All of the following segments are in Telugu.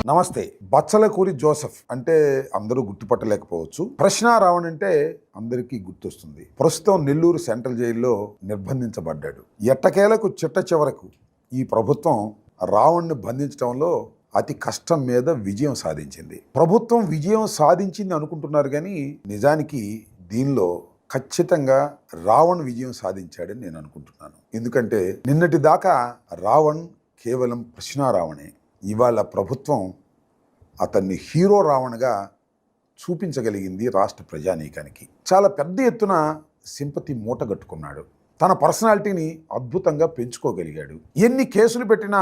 నమస్తే. బచ్చలకూరి జోసెఫ్ అంటే అందరూ గుర్తుపట్టలేకపోవచ్చు. ప్రశ్న రావణ్ అంటే అందరికీ గుర్తొస్తుంది. ప్రస్తుతం నెల్లూరు సెంట్రల్ జైల్లో నిర్బంధించబడ్డాడు. ఎట్టకేలకు చిట్ట చివరకు ఈ ప్రభుత్వం రావణ్ని బంధించడంలో అతి కష్టం మీద విజయం సాధించింది. ప్రభుత్వం విజయం సాధించింది అనుకుంటున్నారు కానీ నిజానికి దీనిలో ఖచ్చితంగా రావణ్ విజయం సాధించాడని నేను అనుకుంటున్నాను. ఎందుకంటే నిన్నటి దాకా రావణ్ కేవలం ప్రశ్న రావణే. ఇవాళ ప్రభుత్వం అతన్ని హీరో రావణ్గా చూపించగలిగింది రాష్ట్ర ప్రజానీకానికి. చాలా పెద్ద ఎత్తున సింపతి మూటగట్టుకున్నాడు. తన పర్సనాలిటీని అద్భుతంగా పెంచుకోగలిగాడు. ఎన్ని కేసులు పెట్టినా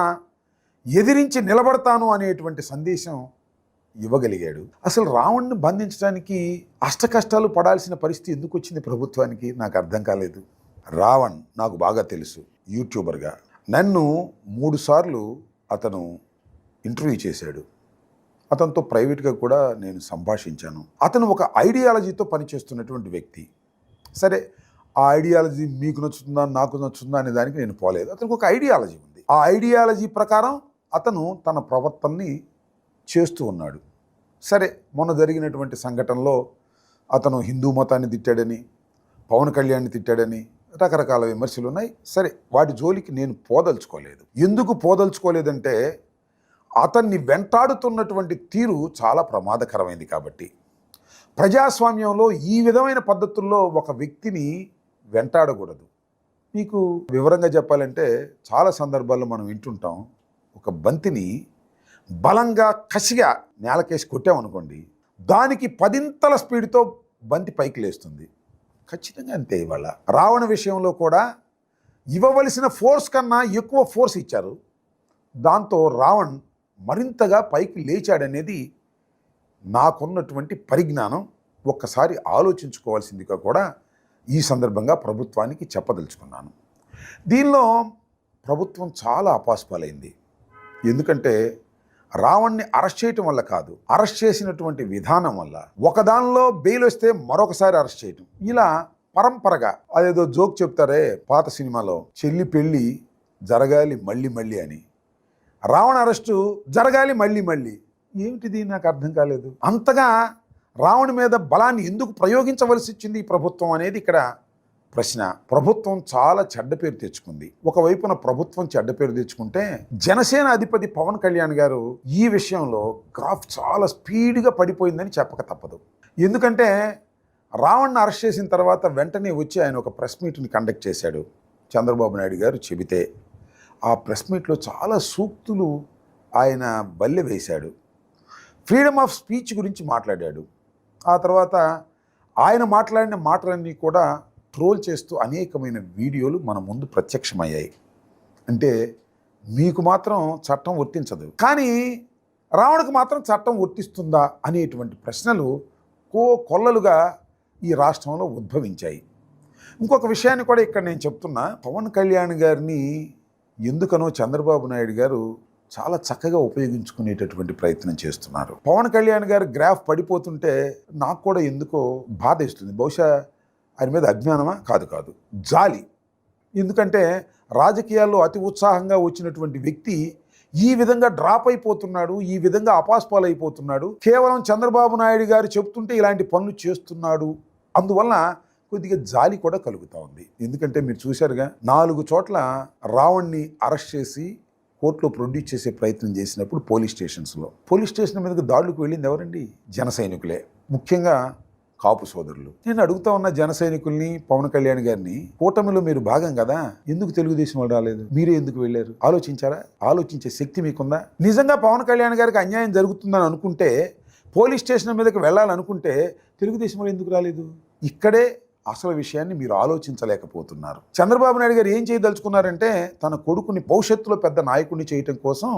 ఎదిరించి నిలబడతాను అనేటువంటి సందేశం ఇవ్వగలిగాడు. అసలు రావణ్ని బంధించడానికి అష్టకష్టాలు పడాల్సిన పరిస్థితి ఎందుకు వచ్చింది ప్రభుత్వానికి నాకు అర్థం కాలేదు. రావణ్ నాకు బాగా తెలుసు. యూట్యూబర్గా నన్ను 3 సార్లు అతను ఇంటర్వ్యూ చేశాడు. అతనితో ప్రైవేట్గా కూడా నేను సంభాషించాను. అతను ఒక ఐడియాలజీతో పనిచేస్తున్నటువంటి వ్యక్తి. సరే, ఆ ఐడియాలజీ మీకు నచ్చుతుందా నాకు నచ్చుతుందా అనే దానికి నేను పోలేదు. అతనికి ఒక ఐడియాలజీ ఉంది. ఆ ఐడియాలజీ ప్రకారం అతను తన ప్రవర్తనని చేస్తూ ఉన్నాడు. సరే, మొన్న జరిగినటువంటి సంఘటనలో అతను హిందూ మతాన్ని తిట్టాడని, పవన్ కళ్యాణ్ని తిట్టాడని రకరకాల విమర్శలు ఉన్నాయి. సరే, వాటి జోలికి నేను పోదలుచుకోలేదు. ఎందుకు పోదలుచుకోలేదంటే అతన్ని వెంటాడుతున్నటువంటి తీరు చాలా ప్రమాదకరమైంది కాబట్టి. ప్రజాస్వామ్యంలో ఈ విధమైన పద్ధతుల్లో ఒక వ్యక్తిని వెంటాడకూడదు. మీకు వివరంగా చెప్పాలంటే చాలా సందర్భాల్లో మనం వింటుంటాం, ఒక బంతిని బలంగా కసిగా నేలకేసి కొట్టామనుకోండి, దానికి 10 స్పీడ్తో బంతి పైకి లేస్తుంది. ఖచ్చితంగా అంతే. ఇవాళ రావణ విషయంలో కూడా ఇవ్వవలసిన ఫోర్స్ కన్నా ఎక్కువ ఫోర్స్ ఇచ్చారు. దాంతో రావణ్ మరింతగా పైకి లేచాడనేది నాకున్నటువంటి పరిజ్ఞానం. ఒక్కసారి ఆలోచించుకోవాల్సిందిగా కూడా ఈ సందర్భంగా ప్రభుత్వానికి చెప్పదలుచుకున్నాను. దీనిలో ప్రభుత్వం చాలా అపాస్పాలైంది. ఎందుకంటే రావణ్ణి అరెస్ట్ చేయటం వల్ల కాదు, అరెస్ట్ చేసినటువంటి విధానం వల్ల. ఒకదానిలో బెయిల్ వస్తే మరొకసారి అరెస్ట్ చేయటం, ఇలా పరంపరగా. అదేదో జోక్ చెప్తారే పాత సినిమాలో, చెల్లి పెళ్ళి జరగాలి మళ్ళీ మళ్ళీ అని, రావణ అరెస్టు జరగాలి మళ్ళీ మళ్ళీ. ఏమిటిది నాకు అర్థం కాలేదు. అంతగా రావణ్ మీద బలాన్ని ఎందుకు ప్రయోగించవలసి వచ్చింది ఈ ప్రభుత్వం అనేది ఇక్కడ ప్రశ్న. ప్రభుత్వం చాలా చెడ్డ పేరు తెచ్చుకుంది. ఒకవైపున ప్రభుత్వం చెడ్డ పేరు తెచ్చుకుంటే జనసేన అధిపతి పవన్ కళ్యాణ్ గారు ఈ విషయంలో గ్రాఫ్ చాలా స్పీడ్గా పడిపోయిందని చెప్పక తప్పదు. ఎందుకంటే రావణ్ని అరెస్ట్ చేసిన తర్వాత వెంటనే వచ్చి ఆయన ఒక ప్రెస్ మీట్ని కండక్ట్ చేశాడు. చంద్రబాబు నాయుడు గారు చెబితే ఆ ప్రెస్ మీట్లో చాలా సూక్తులు ఆయన బల్లె వేశాడు. ఫ్రీడమ్ ఆఫ్ స్పీచ్ గురించి మాట్లాడాడు. ఆ తర్వాత ఆయన మాట్లాడిన మాటలన్నీ కూడా ట్రోల్ చేస్తూ అనేకమైన వీడియోలు మన ముందు ప్రత్యక్షమయ్యాయి. అంటే మీకు మాత్రం చట్టం వర్తించదు, కానీ రావణ్కి మాత్రం చట్టం వర్తిస్తుందా అనేటువంటి ప్రశ్నలు కొల్లలుగా ఈ రాష్ట్రంలో ఉద్భవించాయి. ఇంకొక విషయాన్ని కూడా ఇక్కడ నేను చెప్తున్నా. పవన్ కళ్యాణ్ గారిని ఎందుకనో చంద్రబాబు నాయుడు గారు చాలా చక్కగా ఉపయోగించుకునేటటువంటి ప్రయత్నం చేస్తున్నారు. పవన్ కళ్యాణ్ గారు గ్రాఫ్ పడిపోతుంటే నాకు కూడా ఎందుకో బాధ ఇస్తుంది. బహుశా ఆయన మీద అజ్ఞానమా? కాదు, జాలి. ఎందుకంటే రాజకీయాల్లో అతి ఉత్సాహంగా వచ్చినటువంటి వ్యక్తి ఈ విధంగా డ్రాప్ అయిపోతున్నాడు, ఈ విధంగా అపాస్పాలు అయిపోతున్నాడు. కేవలం చంద్రబాబు నాయుడు గారు చెప్తుంటే ఇలాంటి పనులు చేస్తున్నాడు. అందువల్ల కొద్దిగా జాలి కూడా కలుగుతూ ఉంది. ఎందుకంటే మీరు చూశారుగా, 4 చోట్ల రావణ్ని అరెస్ట్ చేసి కోర్టులో ప్రొడ్యూస్ చేసే ప్రయత్నం చేసినప్పుడు పోలీస్ స్టేషన్ మీదకి దాడులకు వెళ్ళింది ఎవరండి? జన సైనికులే, ముఖ్యంగా కాపు సోదరులు. నేను అడుగుతా ఉన్న జన సైనికుల్ని, పవన్ కళ్యాణ్ గారిని, కూటమిలో మీరు భాగం కదా, ఎందుకు తెలుగుదేశం వాళ్ళు రాలేదు? మీరే ఎందుకు వెళ్ళారు? ఆలోచించారా? ఆలోచించే శక్తి మీకుందా? నిజంగా పవన్ కళ్యాణ్ గారికి అన్యాయం జరుగుతుందని అనుకుంటే, పోలీస్ స్టేషన్ మీదకి వెళ్ళాలనుకుంటే తెలుగుదేశం వాళ్ళు ఎందుకు రాలేదు? ఇక్కడే అసలు విషయాన్ని మీరు ఆలోచించలేకపోతున్నారు. చంద్రబాబు నాయుడు గారు ఏం చేయదలుచుకున్నారంటే, తన కొడుకుని భవిష్యత్తులో పెద్ద నాయకుడిని చేయటం కోసం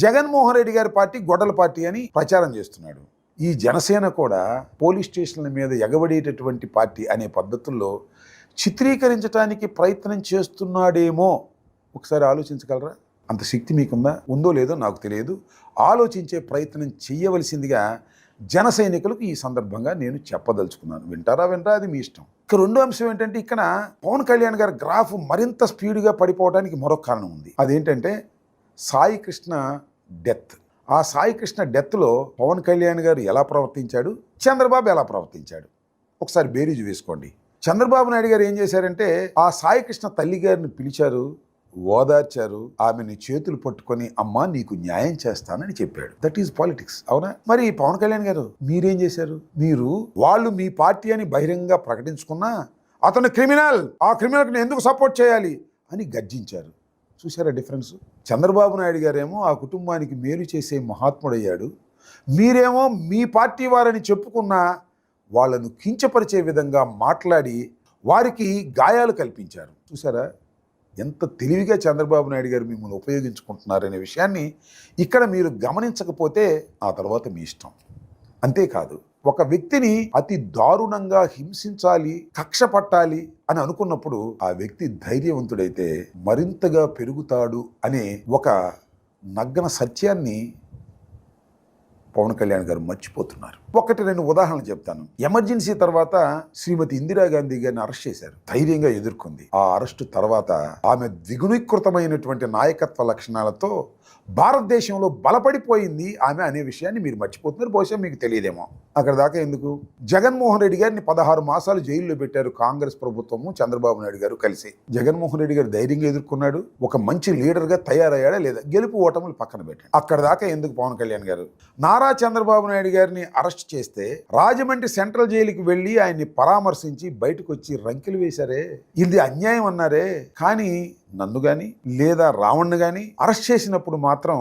జగన్మోహన్ రెడ్డి గారి పార్టీ గొడ్డల పార్టీ అని ప్రచారం చేస్తున్నాడు. ఈ జనసేన కూడా పోలీస్ స్టేషన్ల మీద ఎగబడేటటువంటి పార్టీ అనే పద్ధతుల్లో చిత్రీకరించడానికి ప్రయత్నం చేస్తున్నాడేమో. ఒకసారి ఆలోచించగలరా? అంత శక్తి మీకుందా? ఉందో లేదో నాకు తెలియదు. ఆలోచించే ప్రయత్నం చేయవలసిందిగా జన సైనికులకు ఈ సందర్భంగా నేను చెప్పదలుచుకున్నాను. వింటారా అది మీ ఇష్టం. ఇక రెండో అంశం ఏంటంటే, ఇక్కడ పవన్ కళ్యాణ్ గారి గ్రాఫ్ మరింత స్పీడ్గా పడిపోవడానికి మరొక కారణం ఉంది. అదేంటంటే సాయి కృష్ణ డెత్. ఆ సాయి కృష్ణ డెత్లో పవన్ కళ్యాణ్ గారు ఎలా ప్రవర్తించాడు, చంద్రబాబు ఎలా ప్రవర్తించాడు, ఒకసారి బేరీజు వేసుకోండి. చంద్రబాబు నాయుడు గారు ఏం చేశారంటే ఆ సాయి కృష్ణ తల్లి గారిని పిలిచారు, ఓదార్చారు, ఆమెని చేతులు పట్టుకొని అమ్మా నీకు న్యాయం చేస్తానని చెప్పాడు. దట్ ఈజ్ పాలిటిక్స్, అవునా? మరి పవన్ కళ్యాణ్ గారు మీరేం చేశారు? మీరు వాళ్ళు మీ పార్టీ అని బహిరంగంగా ప్రకటించుకున్నా అతను క్రిమినల్, ఆ క్రిమినల్ని ఎందుకు సపోర్ట్ చేయాలి అని గర్జించారు. చూసారా డిఫరెన్స్? చంద్రబాబు నాయుడు గారేమో ఆ కుటుంబానికి మేలు చేసే మహాత్ముడయ్యాడు, మీరేమో మీ పార్టీ వారని చెప్పుకున్నా వాళ్ళను కించపరిచే విధంగా మాట్లాడి వారికి గాయాలు కల్పించారు. చూసారా ఎంత తెలివిగా చంద్రబాబు నాయుడు గారు మిమ్మల్ని ఉపయోగించుకుంటున్నారనే విషయాన్ని ఇక్కడ మీరు గమనించకపోతే ఆ తర్వాత మీ ఇష్టం. అంతేకాదు, ఒక వ్యక్తిని అతి దారుణంగా హింసించాలి, కక్ష పట్టాలి అని అనుకున్నప్పుడు ఆ వ్యక్తి ధైర్యవంతుడైతే మరింతగా పెరుగుతాడు అనే ఒక నగ్న సత్యాన్ని పవన్ కళ్యాణ్ గారు మర్చిపోతున్నారు. ఒకటి రెండు ఉదాహరణలు చెప్తాను. ఎమర్జెన్సీ తర్వాత శ్రీమతి ఇందిరాగాంధీ గారిని అరెస్ట్ చేశారు, ధైర్యంగా ఎదుర్కొంది. ఆ అరెస్టు తర్వాత ఆమె ద్విగుణీకృతమైనటువంటి నాయకత్వ లక్షణాలతో భారతదేశంలో బలపడిపోయింది ఆమె అనే విషయాన్ని మీరు మర్చిపోతున్నారు. బహుశా మీకు తెలియదేమో. అక్కడ దాకా ఎందుకు? జగన్మోహన్ రెడ్డి గారిని 16 మాసాలు జైల్లో పెట్టారు కాంగ్రెస్ ప్రభుత్వము, చంద్రబాబు నాయుడు గారు కలిసి. జగన్మోహన్ రెడ్డి గారు ధైర్యంగా ఎదుర్కొన్నాడు, ఒక మంచి లీడర్గా తయారయ్యాడా లేదా? గెలుపు ఓటములు పక్కన పెట్టాడు. అక్కడ దాకా ఎందుకు పవన్ కళ్యాణ్ గారు? నారా చంద్రబాబు నాయుడు గారిని అరెస్ట్ చేస్తే రాజమండ్రి సెంట్రల్ జైలుకి వెళ్ళి ఆయన్ని పరామర్శించి బయటకు వచ్చి రంకెలు వేశారే, ఇది అన్యాయం అన్నారే. కానీ నన్ను కానీ లేదా రావణ్ని కానీ అరెస్ట్ చేసినప్పుడు మాత్రం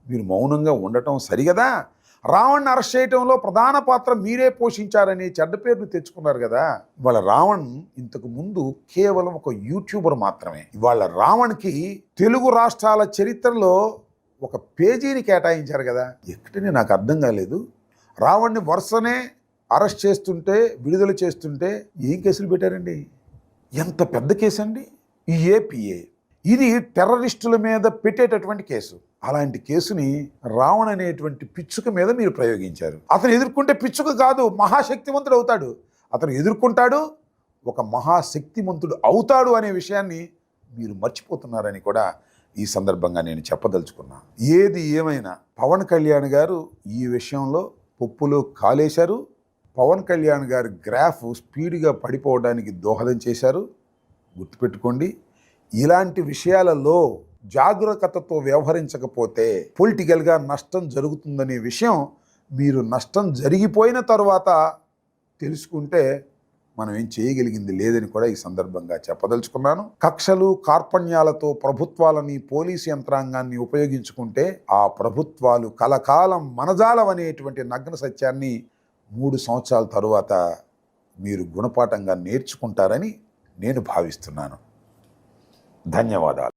మీరు మౌనంగా ఉండటం సరిగదా? రావణ్ని అరెస్ట్ చేయటంలో ప్రధాన పాత్ర మీరే పోషించారని చెడ్డ పేరును తెచ్చుకున్నారు కదా. ఇవాళ రావణ్ ఇంతకు ముందు కేవలం ఒక యూట్యూబర్ మాత్రమే. ఇవాళ రావణ్కి తెలుగు రాష్ట్రాల చరిత్రలో ఒక పేజీని కేటాయించారు కదా. ఎక్కడనే నాకు అర్థం కాలేదు. రావణ్ని వరుసనే అరెస్ట్ చేస్తుంటే, విడుదల చేస్తుంటే ఏం కేసులు పెట్టారండి? ఎంత పెద్ద కేసు అండి ఈ ఏపీఏ. ఇది టెర్రరిస్టుల మీద పెట్టేటటువంటి కేసు. అలాంటి కేసుని రావణ్ అనేటువంటి పిచ్చుక మీద మీరు ప్రయోగించారు. అతను ఎదుర్కొంటే పిచ్చుక కాదు, మహాశక్తివంతుడు అవుతాడు. అతను ఎదుర్కొంటాడు, ఒక మహాశక్తివంతుడు అవుతాడు అనే విషయాన్ని మీరు మర్చిపోతున్నారని కూడా ఈ సందర్భంగా నేను చెప్పదలుచుకున్నా. ఏది ఏమైనా పవన్ కళ్యాణ్ గారు ఈ విషయంలో పప్పులో కాలేశారు. పవన్ కళ్యాణ్ గారి గ్రాఫ్ స్పీడ్గా పడిపోవడానికి దోహదం చేశారు. గుర్తుపెట్టుకోండి, ఇలాంటి విషయాలలో జాగరూకతతో వ్యవహరించకపోతే పొలిటికల్గా నష్టం జరుగుతుందనే విషయం మీరు నష్టం జరిగిపోయిన తరువాత తెలుసుకుంటే మనం ఏం చేయగలిగింది లేదని కూడా ఈ సందర్భంగా చెప్పదలుచుకున్నాను. కక్షలు కార్పణ్యాలతో ప్రభుత్వాలని, పోలీసు యంత్రాంగాన్ని ఉపయోగించుకుంటే ఆ ప్రభుత్వాలు కలకాలం మనజాలవనేటువంటి నగ్న సత్యాన్ని 3 సంవత్సరాల తరువాత మీరు గుణపాఠంగా నేర్చుకుంటారని నేను భావిస్తున్నాను. ధన్యవాదాలు.